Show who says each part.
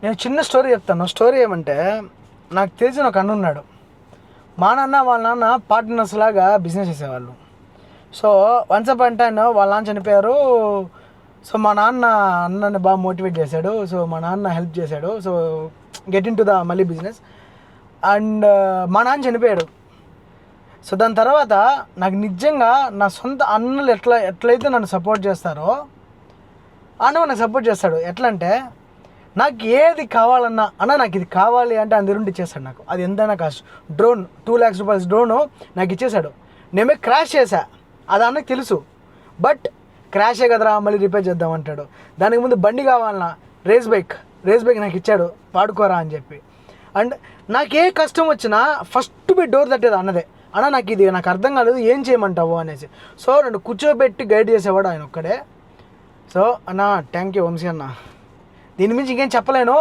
Speaker 1: నేను చిన్న స్టోరీ చెప్తాను. స్టోరీ ఏమంటే, నాకు తెలిసిన ఒక అన్న ఉన్నాడు. మా నాన్న వాళ్ళ నాన్న పార్ట్నర్స్ లాగా బిజినెస్ చేసేవాళ్ళు. సో వన్స్ అపాన్ టైమ్ వాళ్ళ నాన్న చనిపోయారు. సో మా నాన్న అన్నని బాగా మోటివేట్ చేశాడు. సో మా నాన్న హెల్ప్ చేశాడు. So get in to the మళ్ళీ బిజినెస్. అండ్ మా నాన్న చనిపోయాడు. సో దాని తర్వాత నాకు నిజంగా నా సొంత అన్నలు ఎట్లయితే నన్ను సపోర్ట్ చేస్తారో అన్న నాకు సపోర్ట్ చేస్తాడు. ఎట్లా అంటే, నాకు ఏది కావాలన్నా అన్న నాకు ఇది కావాలి అంటే అందరుండి ఇచ్చేస్తాడు నాకు. అది ఎంతైనా కాస్ట్. డ్రోన్ 2 lakhs రూపాయలు డ్రోను నాకు ఇచ్చేసాడు. నేనే క్రాష్ చేశా, అది అన్నకు తెలుసు. బట్ క్రాషే కదరా మళ్ళీ రిపేర్ చేద్దాం అంటాడు. దానికి ముందు బండి కావాలన్నా రేస్ బైక్ నాకు ఇచ్చాడు, వాడుకోరా అని చెప్పి. అండ్ నాకు ఏ కష్టం వచ్చినా ఫస్ట్ పోయి డోర్ తట్టేది అన్నదే. అన్న నాకు ఇది నాకు అర్థం కాలేదు, ఏం చేయమంటావు అనేసి. సో నన్ను కూర్చోబెట్టి గైడ్ చేసేవాడు ఆయన ఒక్కడే. సో అన్న థ్యాంక్ యూ వంశీ అన్న. దీని మించి ఇంకేం చెప్పలేను.